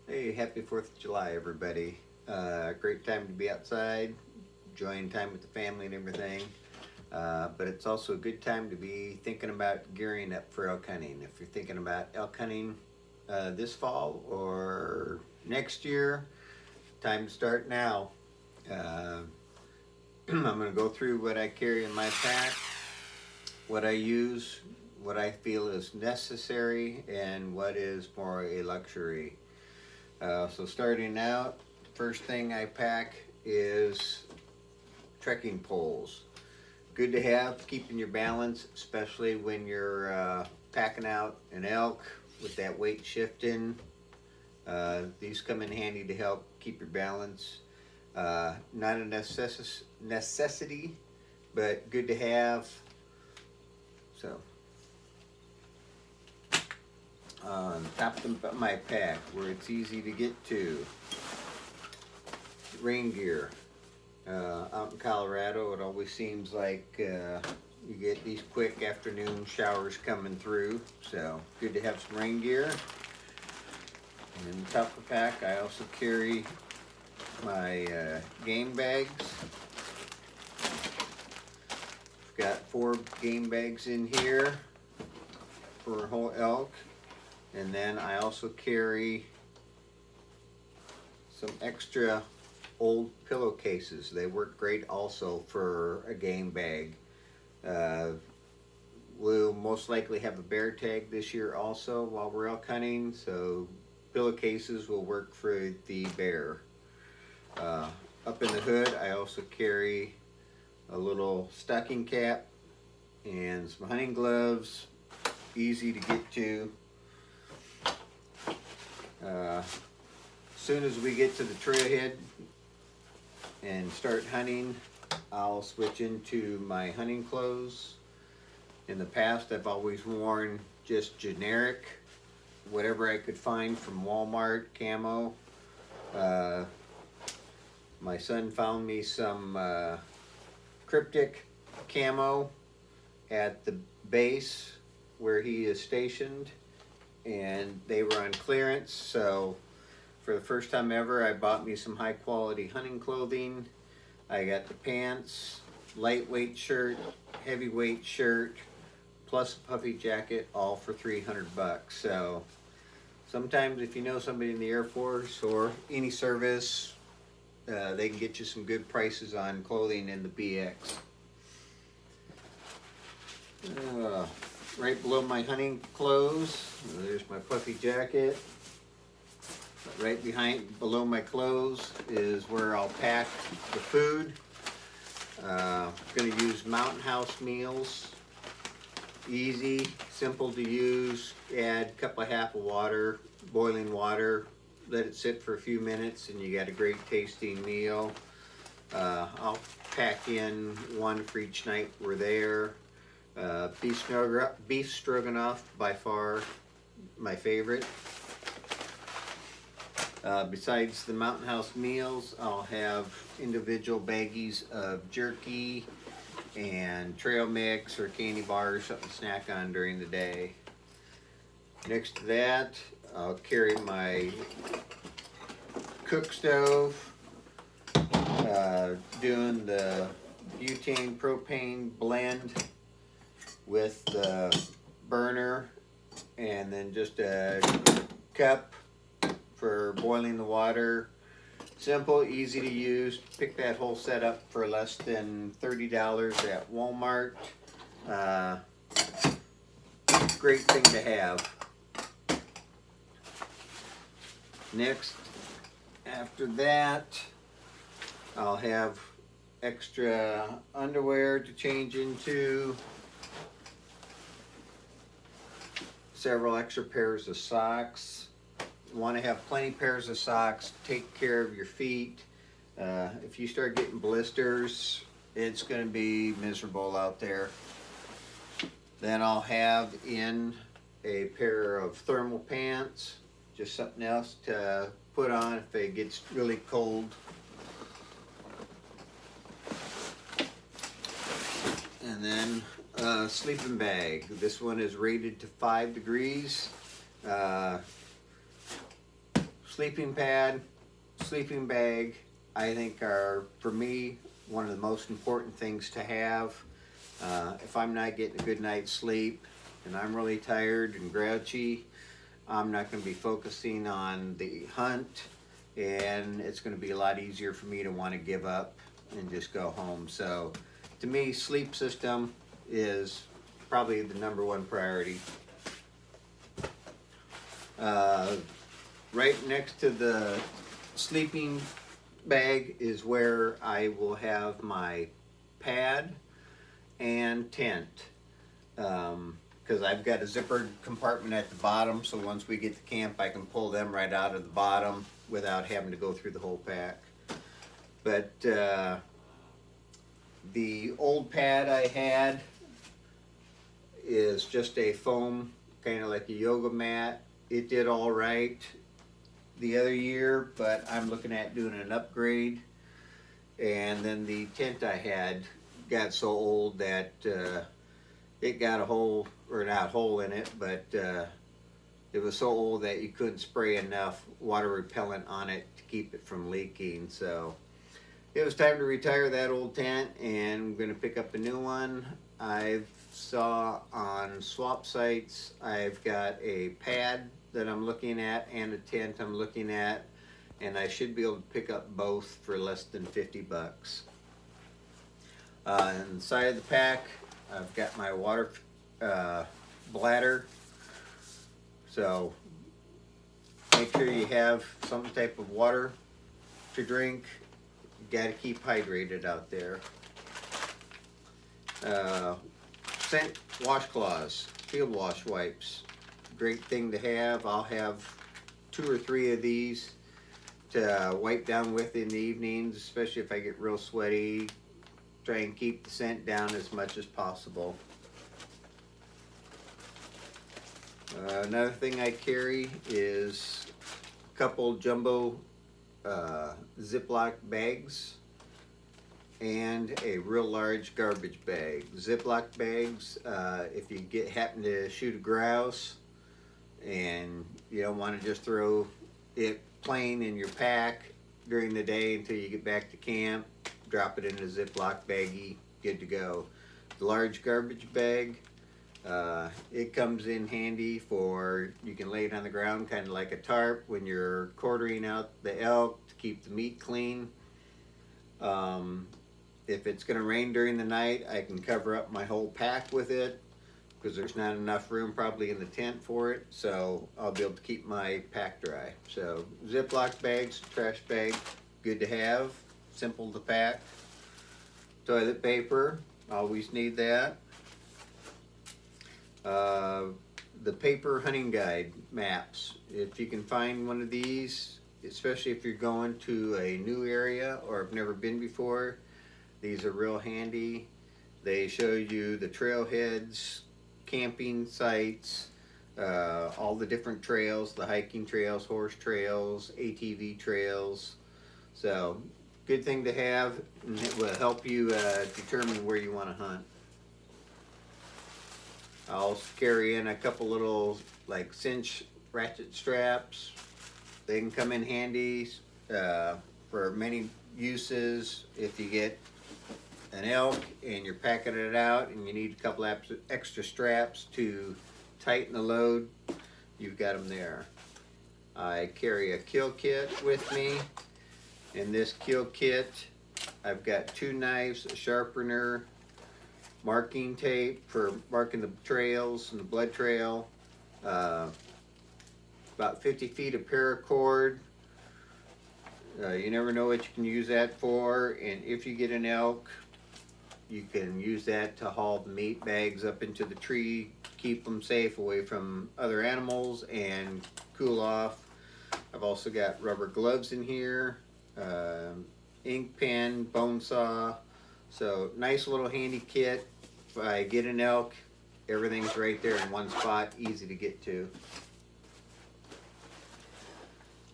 Hey, happy 4th of July, everybody. Great time to be outside, enjoying time with the family and everything. But it's also a good time to be thinking about gearing up for elk hunting. If you're thinking about elk hunting this fall or next year, time to start now. Uh, I'm going to go through what I carry in my pack, what I use, what I feel is necessary, and what is more a luxury. So starting out, first thing I pack is trekking poles. Good to have, keeping your balance, especially when you're packing out an elk with that weight shifting. These come in handy to help keep your balance. Not a necessity, but good to have. So on top of my pack, where it's easy to get to, rain gear. Out in Colorado, it always seems like you get these quick afternoon showers coming through, so good to have some rain gear. And in the top of the pack, I also carry my game bags. I've got 4 game bags in here for a whole elk. And then I also carry some extra old pillowcases. They work great also for a game bag. We'll most likely have a bear tag this year also while we're elk hunting, so pillowcases will work for the bear. Up in the hood, I also carry a little stocking cap and some hunting gloves, easy to get to. As soon as we get to the trailhead and start hunting, I'll switch into my hunting clothes. In the past, I've always worn just generic, whatever I could find from Walmart, camo. My son found me some cryptic camo at the base where he is stationed, and they were on clearance, so for the first time ever I bought me some high quality hunting clothing. I got the pants, lightweight shirt, heavyweight shirt, plus a puffy jacket, all for $300. So sometimes if you know somebody in the Air Force or any service, they can get you some good prices on clothing in the BX. Right below my hunting clothes, there's my puffy jacket. Right below my clothes is where I'll pack the food. I'm going to use Mountain House meals. Easy, simple to use. Add a cup of half of water, boiling water. Let it sit for a few minutes and you got a great tasting meal. I'll pack in one for each night we're there. Beef stroganoff, by far my favorite. Besides the Mountain House meals, I'll have individual baggies of jerky and trail mix or candy bars, something to snack on during the day. Next to that, I'll carry my Cookstove, doing the butane propane blend with the burner, and then just a cup for boiling the water. Simple, easy to use. Pick that whole setup for less than $30 at Walmart. Great thing to have. Next, after that, I'll have extra underwear to change into, several extra pairs of socks. You want to have plenty of pairs of socks. Take care of your feet. If you start getting blisters, it's going to be miserable out there. Then I'll have in a pair of thermal pants, just something else to put on if it gets really cold. And then a sleeping bag. This one is rated to 5 degrees. sleeping pad, sleeping bag, I think are, for me, one of the most important things to have. If I'm not getting a good night's sleep and I'm really tired and grouchy, I'm not going to be focusing on the hunt, and it's going to be a lot easier for me to want to give up and just go home. So to me, sleep system is probably the #1 priority. Right next to the sleeping bag is where I will have my pad and tent, because I've got a zippered compartment at the bottom, so once we get to camp I can pull them right out of the bottom without having to go through the whole pack. But the old pad I had is just a foam, kind of like a yoga mat. It did all right the other year, but I'm looking at doing an upgrade. And then the tent I had got so old that it got a hole, or not hole in it, but it was so old that you couldn't spray enough water repellent on it to keep it from leaking. So it was time to retire that old tent, and I'm going to pick up a new one. I've saw on swap sites, I've got a pad that I'm looking at and a tent I'm looking at, and I should be able to pick up both for less than 50 bucks. On the side of the pack, I've got my water bladder. So make sure you have some type of water to drink. You got to keep hydrated out there. Scent washcloths, field wash wipes, great thing to have. I'll have 2 or 3 of these to wipe down with in the evenings, especially if I get real sweaty. Try and keep the scent down as much as possible. Another thing I carry is a couple jumbo Ziploc bags and a real large garbage bag. Ziploc bags, if you happen to shoot a grouse and you don't want to just throw it plain in your pack during the day until you get back to camp, drop it in a Ziploc baggie, good to go. The large garbage bag, it comes in handy for, you can lay it on the ground kind of like a tarp when you're quartering out the elk to keep the meat clean. If it's going to rain during the night, I can cover up my whole pack with it because there's not enough room probably in the tent for it, so I'll be able to keep my pack dry. So Ziploc bags, trash bag, good to have, simple to pack. Toilet paper, always need that. The paper hunting guide maps, if you can find one of these, especially if you're going to a new area or have never been before, these are real handy. They show you the trailheads, camping sites, all the different trails, the hiking trails, horse trails, ATV trails. So good thing to have, and it will help you determine where you want to hunt. I'll carry in a couple little like cinch ratchet straps. They can come in handy for many uses. If you get an elk and you're packing it out and you need a couple extra straps to tighten the load, you've got them there. I carry a kill kit with me. In this kill kit, I've got 2 knives, a sharpener, marking tape for marking the trails and the blood trail, about 50 feet of paracord. You never know what you can use that for, and if you get an elk, you can use that to haul the meat bags up into the tree, keep them safe away from other animals and cool off. I've also got rubber gloves in here, ink pen, bone saw. So nice little handy kit. If I get an elk, everything's right there in one spot, easy to get to.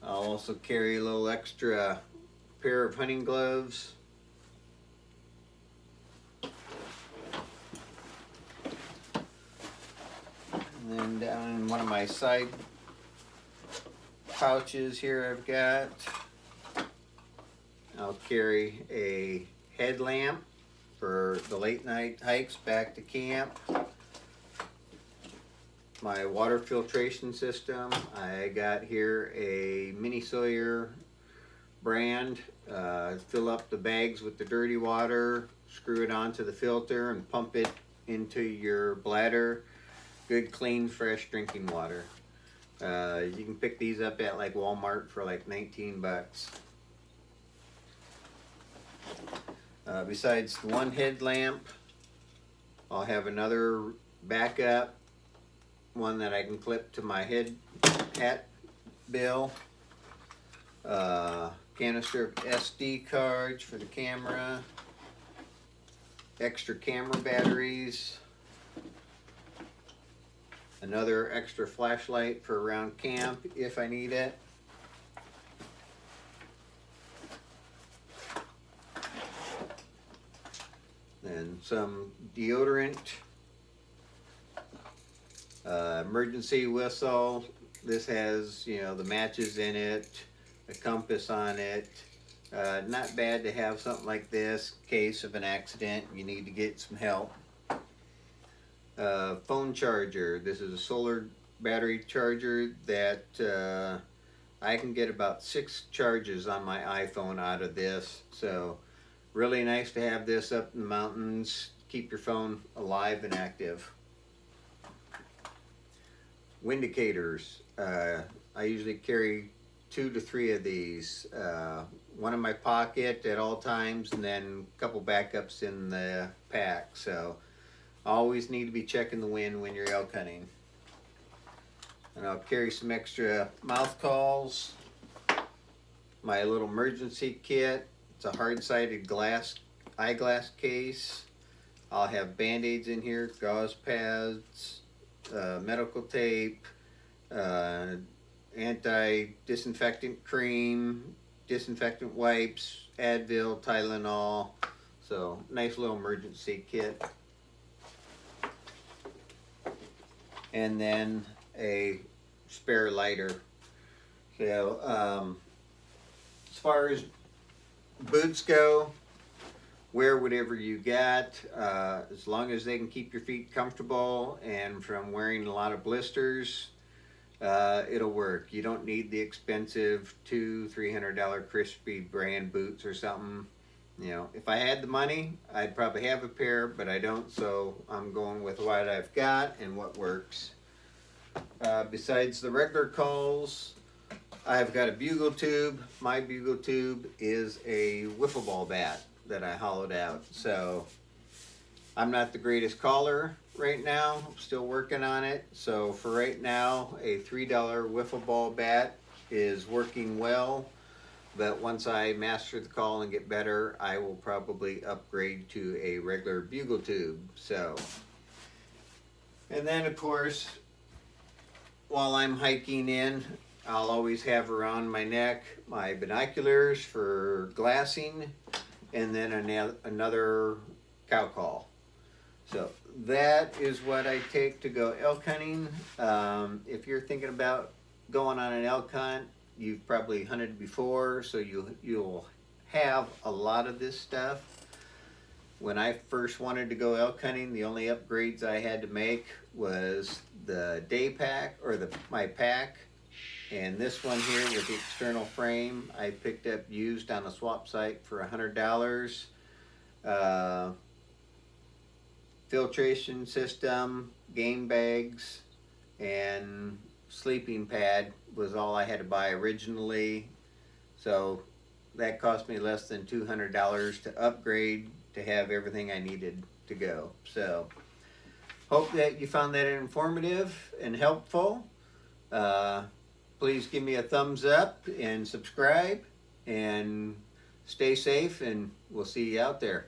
I'll also carry a little extra pair of hunting gloves. And then down in one of my side pouches here I've got. I'll carry a headlamp for the late night hikes back to camp. My water filtration system. I got here a Mini Sawyer brand. Fill up the bags with the dirty water, screw it onto the filter and pump it into your bladder. Good, clean, fresh drinking water. You can pick these up at like Walmart for like 19 bucks. Besides the one headlamp, I'll have another backup, one that I can clip to my hat bill. Canister of SD cards for the camera. Extra camera batteries. Another extra flashlight for around camp if I need it. Then some deodorant. Emergency whistle. This has, you know, the matches in it, a compass on it. Not bad to have something like this in case of an accident, you need to get some help. Phone charger. This is a solar battery charger that I can get about 6 charges on my iPhone out of this. So really nice to have this up in the mountains. Keep your phone alive and active. Windicators. I usually carry 2 to 3 of these. One in my pocket at all times, and then a couple backups in the pack. So always need to be checking the wind when you're elk hunting. And I'll carry some extra mouth calls. My little emergency kit. It's a hard-sided eyeglass case. I'll have band-aids in here, gauze pads, medical tape, anti-disinfectant cream, disinfectant wipes, Advil, Tylenol. So nice little emergency kit. And then a spare lighter. So as far as boots go, wear whatever you got, as long as they can keep your feet comfortable and from wearing a lot of blisters, it'll work. You don't need the expensive $200-300 Crispy brand boots or something. You know, if I had the money, I'd probably have a pair, but I don't, so I'm going with what I've got and what works. Besides the regular calls, I've got a Bugle Tube. My Bugle Tube is a wiffle ball bat that I hollowed out. So I'm not the greatest caller right now. I'm still working on it. So for right now, a $3 wiffle ball bat is working well. But once I master the call and get better, I will probably upgrade to a regular Bugle Tube. So, and then of course, while I'm hiking in, I'll always have around my neck my binoculars for glassing, and then another cow call. So that is what I take to go elk hunting. If you're thinking about going on an elk hunt, you've probably hunted before, so you'll have a lot of this stuff. When I first wanted to go elk hunting, the only upgrades I had to make was the day pack, or my pack, and this one here with the external frame I picked up used on a swap site for $100. Filtration system, game bags, and sleeping pad was all I had to buy originally. So that cost me less than $200 to upgrade to have everything I needed to go. So hope that you found that informative and helpful. Please give me a thumbs up and subscribe, and stay safe, and we'll see you out there.